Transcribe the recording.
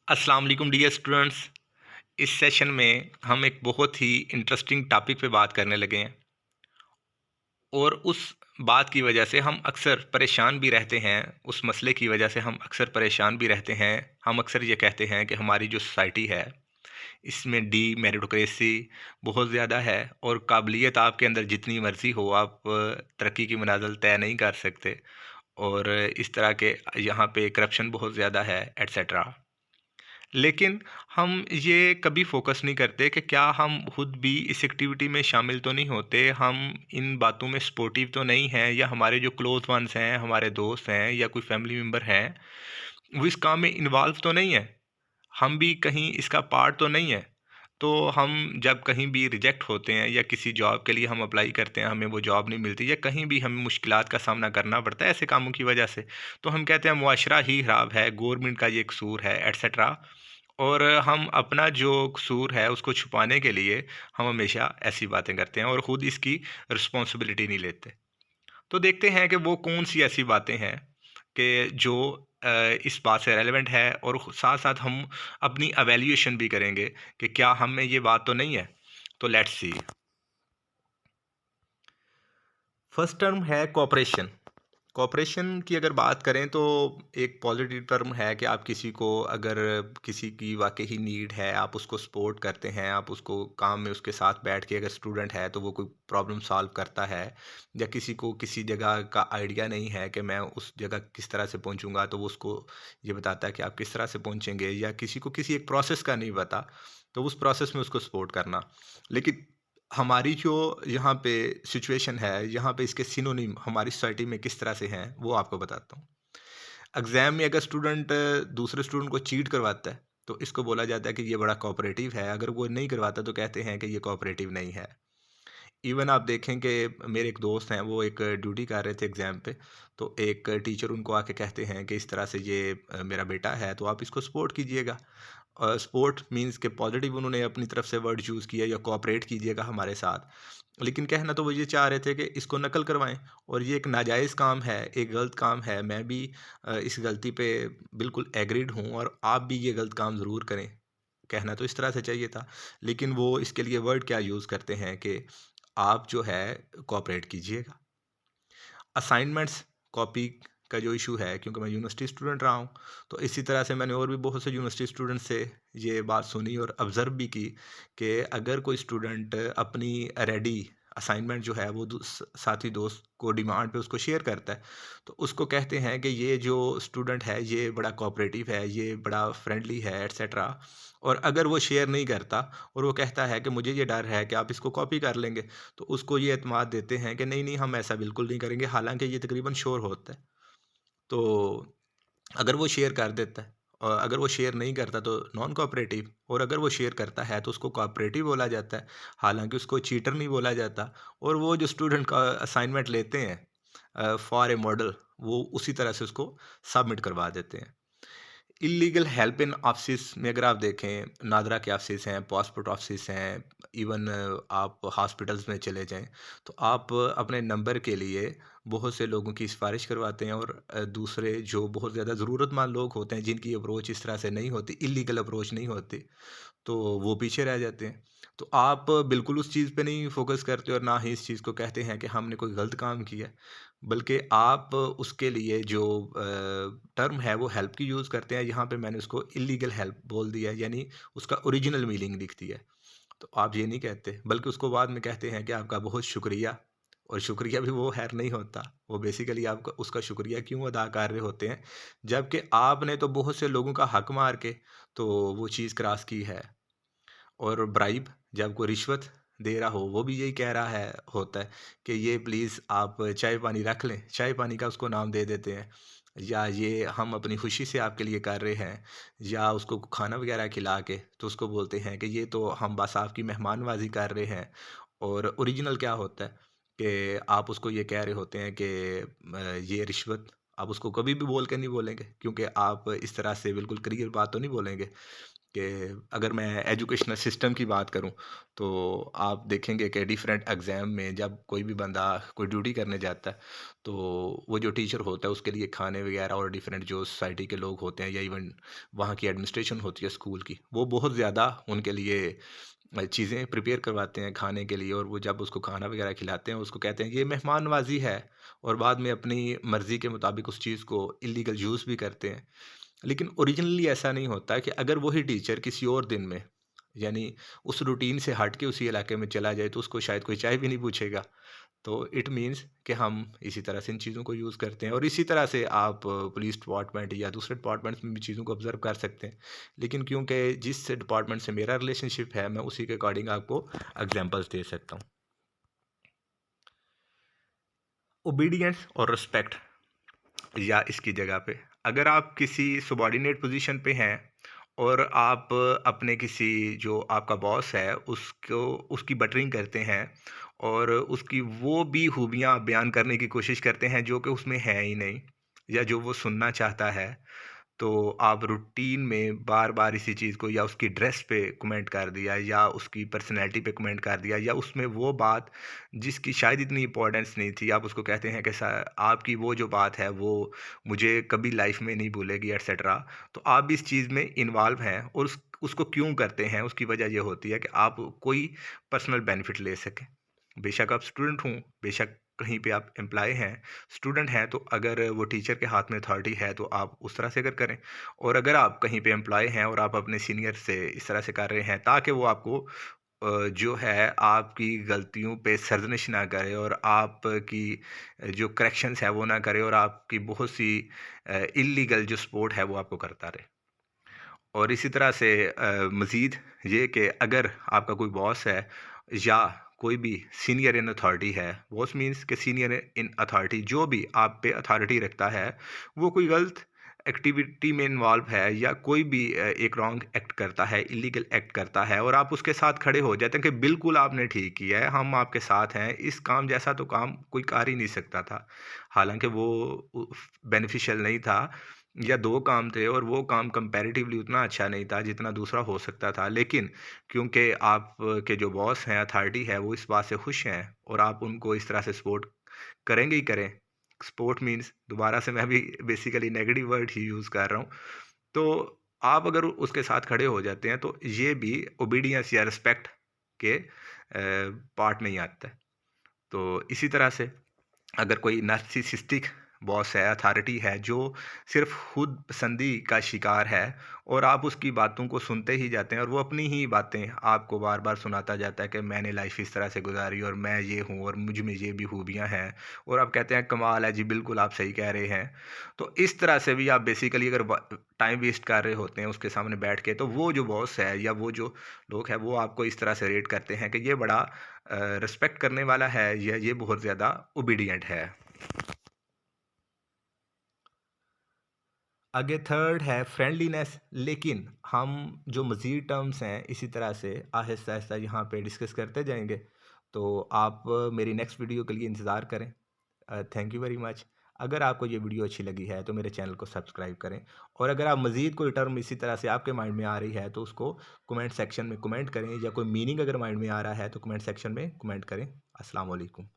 अस्सलाम वालेकुम dear students. इस सेशन में हम एक बहुत ही इंटरेस्टिंग टॉपिक पे बात करने लगे हैं और उस बात की वजह से हम अक्सर परेशान भी रहते हैं। उस मसले की वजह से हम अक्सर परेशान भी रहते हैं। हम अक्सर ये कहते हैं कि हमारी जो सोसाइटी है इसमें डी मेरिटोक्रेसी बहुत ज़्यादा है और काबिलियत आपके अंदर जितनी मर्ज़ी हो आप तरक्की की मंजिल तय नहीं कर सकते और इस तरह के यहाँ पे करप्शन बहुत ज़्यादा है एटसेट्रा। लेकिन हम ये कभी फोकस नहीं करते कि क्या हम खुद भी इस एक्टिविटी में शामिल तो नहीं होते, हम इन बातों में सपोर्टिव तो नहीं हैं या हमारे जो क्लोज़ वंस हैं, हमारे दोस्त हैं या कोई फैमिली मेंबर हैं, वो इस काम में इन्वॉल्व तो नहीं है। हम भी कहीं इसका पार्ट तो नहीं है। तो हम जब कहीं भी रिजेक्ट होते हैं या किसी जॉब के लिए हम अप्लाई करते हैं, हमें वो जॉब नहीं मिलती या कहीं भी हमें मुश्किलात का सामना करना पड़ता है ऐसे कामों की वजह से, तो हम कहते हैं मुआशरा ही ख़राब है, गवर्नमेंट का ये कसूर है एटसेट्रा। और हम अपना जो कसूर है उसको छुपाने के लिए हम हमेशा ऐसी बातें करते हैं और ख़ुद इसकी रिस्पॉन्सिबिलिटी नहीं लेते। तो देखते हैं कि वो कौन-सी ऐसी बातें हैं कि जो इस बात से रेलेवेंट है और साथ साथ हम अपनी एवेल्यूएशन भी करेंगे कि क्या हम में ये बात तो नहीं है। तो लेट्स सी। फर्स्ट टर्म है कोऑपरेशन। कोऑपरेशन की अगर बात करें तो एक पॉजिटिव टर्म है कि आप किसी को अगर किसी की वाकई ही नीड है, आप उसको सपोर्ट करते हैं, आप उसको काम में उसके साथ बैठ के अगर स्टूडेंट है तो वो कोई प्रॉब्लम सॉल्व करता है या किसी को किसी जगह का आइडिया नहीं है कि मैं उस जगह किस तरह से पहुंचूंगा तो वो उसको ये बताता है कि आप किस तरह से पहुंचेंगे या किसी को किसी एक प्रोसेस का नहीं पता तो उस प्रोसेस में उसको सपोर्ट करना। लेकिन हमारी जो यहाँ पे सिचुएशन है, यहाँ पे इसके सिनोनिम हमारी सोसाइटी में किस तरह से हैं, वो आपको बताता हूँ। एग्ज़ाम में अगर स्टूडेंट दूसरे स्टूडेंट को चीट करवाता है, तो इसको बोला जाता है कि ये बड़ा कोऑपरेटिव है, अगर वो नहीं करवाता तो कहते हैं कि ये कोऑपरेटिव नहीं है। इवन आप देखें कि मेरे एक दोस्त हैं, वो एक ड्यूटी कर रहे थे एग्ज़ाम पे, तो एक टीचर उनको आके कहते हैं कि इस तरह से ये मेरा बेटा है, तो आप इसको सपोर्ट कीजिएगा। सपोर्ट मीन्स के पॉजिटिव उन्होंने अपनी तरफ से वर्ड चूज़ किया या कोऑपरेट कीजिएगा हमारे साथ। लेकिन कहना तो वो ये चाह रहे थे कि इसको नकल करवाएँ और ये एक नाजायज़ काम है, एक गलत काम है। मैं भी इस गलती पे बिल्कुल एग्रीड हूँ और आप भी ये गलत काम ज़रूर करें। कहना तो इस तरह से चाहिए था, लेकिन वो इसके लिए वर्ड क्या यूज़ करते हैं कि आप जो है कोऑपरेट कीजिएगा। असाइनमेंट्स कॉपी का जो इशू है, क्योंकि मैं यूनिवर्सिटी स्टूडेंट रहा हूँ, तो इसी तरह से मैंने और भी बहुत से यूनिवर्सिटी स्टूडेंट से ये बात सुनी और ऑब्ज़र्व भी की कि अगर कोई स्टूडेंट अपनी रेडी असाइनमेंट जो है वो साथी दोस्त को डिमांड पे उसको शेयर करता है, तो उसको कहते हैं कि ये जो स्टूडेंट है ये बड़ा कोऑपरेटिव है, ये बड़ा फ्रेंडली है एटसेट्रा। और अगर वो शेयर नहीं करता और वो कहता है कि मुझे ये डर है कि आप इसको कॉपी कर लेंगे, तो उसको ये एतमाद देते हैं कि नहीं, नहीं हम ऐसा बिल्कुल नहीं करेंगे, हालाँकि ये तकरीबन श्योर होता है। तो अगर वो शेयर कर देता है और अगर वो शेयर नहीं करता तो नॉन कोऑपरेटिव, और अगर वो शेयर करता है तो उसको कोऑपरेटिव बोला जाता है, हालाँकि उसको चीटर नहीं बोला जाता। और वो जो स्टूडेंट का असाइनमेंट लेते हैं फॉर ए मॉडल, वो उसी तरह से उसको सबमिट करवा देते हैं। इल्लीगल हेल्प इन ऑफिस में अगर आप देखें, नादरा के ऑफिस हैं, पासपोर्ट ऑफिस हैं, इवन आप हॉस्पिटल्स में चले जाएँ, तो आप अपने नंबर के लिए बहुत से लोगों की सिफ़ारिश करवाते हैं और दूसरे जो बहुत ज़्यादा ज़रूरतमंद लोग होते हैं, जिनकी अप्रोच इस तरह से नहीं होती, इल्लीगल अप्रोच नहीं होती, तो वो पीछे रह जाते हैं। तो आप बिल्कुल उस चीज़ पे नहीं फ़ोकस करते और ना ही इस चीज़ को कहते हैं कि हमने कोई गलत काम किया है, बल्कि आप उसके लिए जो टर्म है वो हेल्प की यूज़ करते हैं। यहाँ पे मैंने उसको इल्लीगल हेल्प बोल दिया है, यानी उसका ओरिजिनल मीनिंग लिख दिया है। तो आप ये नहीं कहते, बल्कि उसको बाद में कहते हैं कि आपका बहुत शुक्रिया। और शुक्रिया भी वो ख़ैर नहीं होता, वो बेसिकली आपका उसका शुक्रिया क्यों अदा कर रहे होते हैं, जबकि आपने तो बहुत से लोगों का हक मार के तो वो चीज़ क्रॉस की है। और ब्राइब, जब कोई रिश्वत दे रहा हो, वो भी यही कह रहा है होता है कि ये प्लीज़ आप चाय पानी रख लें, चाय पानी का उसको नाम दे देते हैं, या ये हम अपनी खुशी से आपके लिए कर रहे हैं, या उसको खाना वगैरह खिला के तो उसको बोलते हैं कि ये तो हम बस आपकी मेहमानवाजी कर रहे हैं। और ओरिजिनल क्या होता है कि आप उसको ये कह रहे होते हैं कि ये रिश्वत, आप उसको कभी भी बोल के नहीं बोलेंगे, क्योंकि आप इस तरह से बिल्कुल क्लियर बात तो नहीं बोलेंगे कि अगर मैं एजुकेशनल सिस्टम की बात करूं तो आप देखेंगे कि डिफरेंट एग्ज़ाम में जब कोई भी बंदा कोई ड्यूटी करने जाता है तो वो जो टीचर होता है उसके लिए खाने वगैरह और डिफरेंट जो सोसाइटी के लोग होते हैं या इवन वहाँ की एडमिनिस्ट्रेशन होती है स्कूल की, वो बहुत ज़्यादा उनके लिए चीज़ें प्रिपेयर करवाते हैं खाने के लिए, और वो जब उसको खाना वगैरह खिलाते हैं उसको कहते हैं ये मेहमान नवाजी है, और बाद में अपनी मर्ज़ी के मुताबिक उस चीज़ को इलीगल यूज़ भी करते हैं। लेकिन ओरिजिनली ऐसा नहीं होता कि अगर वही टीचर किसी और दिन में, यानी उस रूटीन से हट के उसी इलाके में चला जाए तो उसको शायद कोई चाय भी नहीं पूछेगा। तो इट मीन्स कि हम इसी तरह से इन चीज़ों को यूज़ करते हैं, और इसी तरह से आप पुलिस डिपार्टमेंट या दूसरे डिपार्टमेंट्स में भी चीज़ों को ऑब्ज़र्व कर सकते हैं। लेकिन क्योंकि जिस डिपार्टमेंट से मेरा रिलेशनशिप है, मैं उसी के अकॉर्डिंग आपको एग्ज़ाम्पल्स दे सकता हूँ। ओबीडियंस और रिस्पेक्ट, या इसकी जगह पे अगर आप किसी सबॉर्डिनेट पोजीशन पे हैं और आप अपने किसी जो आपका बॉस है उसको उसकी बटरिंग करते हैं और उसकी वो भी खूबियाँ बयान करने की कोशिश करते हैं जो कि उसमें है ही नहीं, या जो वो सुनना चाहता है, तो आप रूटीन में बार-बार इसी चीज़ को, या उसकी ड्रेस पे कमेंट कर दिया या उसकी पर्सनैलिटी पे कमेंट कर दिया या उसमें वो बात जिसकी शायद इतनी इम्पोर्टेंस नहीं थी, आप उसको कहते हैं कि आपकी वो जो बात है वो मुझे कभी लाइफ में नहीं भूलेगी एटसेट्रा। तो आप भी इस चीज़ में इन्वॉल्व हैं, और उसको क्यों करते हैं, उसकी वजह ये होती है कि आप कोई पर्सनल बेनिफिट ले सकें। बेशक आप स्टूडेंट हों, बेशक कहीं पे आप एम्प्लॉय हैं, स्टूडेंट हैं, तो अगर वो टीचर के हाथ में अथॉरिटी है तो आप उस तरह से अगर करें, और अगर आप कहीं पे एम्प्लॉय हैं और आप अपने सीनियर से इस तरह से कर रहे हैं ताकि वो आपको जो है आपकी गलतियों पे सर्जनिश ना करे और आपकी जो करेक्शंस है वो ना करे, और आपकी बहुत सी इल्लीगल जो सपोर्ट है वो आपको करता रहे। और इसी तरह से मज़ीद ये कि अगर आपका कोई बॉस है या कोई भी सीनियर इन अथॉरिटी है, बॉस मीन्स के सीनियर इन अथॉरिटी, जो भी आप पे अथॉरिटी रखता है, वो कोई गलत एक्टिविटी में इन्वॉल्व है या कोई भी एक रॉन्ग एक्ट करता है, इलीगल एक्ट करता है, और आप उसके साथ खड़े हो जाते हैं कि बिल्कुल आपने ठीक किया है, हम आपके साथ हैं, इस काम जैसा तो काम कोई कर ही नहीं सकता था। हालाँकि वो बेनिफिशियल नहीं था, या 2 काम थे और वो काम कंपैरेटिवली उतना अच्छा नहीं था जितना दूसरा हो सकता था। लेकिन क्योंकि आप के जो बॉस हैं, अथॉरिटी है, वो इस बात से खुश हैं और आप उनको इस तरह से सपोर्ट करेंगे ही करें। सपोर्ट मीन्स दोबारा से मैं भी बेसिकली नेगेटिव वर्ड ही यूज़ कर रहा हूँ। तो आप अगर उसके साथ खड़े हो जाते हैं तो ये भी ओबीडियंस या रिस्पेक्ट के पार्ट में ही आता है। तो इसी तरह से अगर कोई नार्सिसिस्टिक बॉस है, अथॉरिटी है, जो सिर्फ़ खुद पसंदी का शिकार है और आप उसकी बातों को सुनते ही जाते हैं और वो अपनी ही बातें आपको बार-बार सुनाता जाता है कि मैंने लाइफ़ इस तरह से गुज़ारी और मैं ये हूँ और मुझ में ये भी खूबियाँ हैं, और आप कहते हैं कमाल है जी, बिल्कुल आप सही कह रहे हैं। तो इस तरह से भी आप बेसिकली अगर व टाइम वेस्ट कर रहे होते हैं उसके सामने बैठ के, तो वो जो बॉस है या वो जो लोग हैं वो आपको इस तरह से रेट करते हैं कि ये बड़ा रिस्पेक्ट करने वाला है या ये बहुत ज़्यादा ओबीडिएंट है। आगे थर्ड है फ्रेंडलीनेस, लेकिन हम जो मज़ीद टर्म्स हैं इसी तरह से आहिस्ता-आहिस्ता यहाँ पे डिस्कस करते जाएँगे। तो आप मेरी नेक्स्ट वीडियो के लिए इंतज़ार करें। Thank you very much. अगर आपको ये वीडियो अच्छी लगी है तो मेरे चैनल को सब्सक्राइब करें, और अगर आप मज़ीद कोई टर्म इसी तरह से आपके माइंड में आ रही है तो उसको कमेंट सेक्शन में कमेंट करें, या कोई मीनिंग अगर माइंड में आ रहा है तो कमेंट सेक्शन में कमेंट करें। अस्सलाम वालेकुम।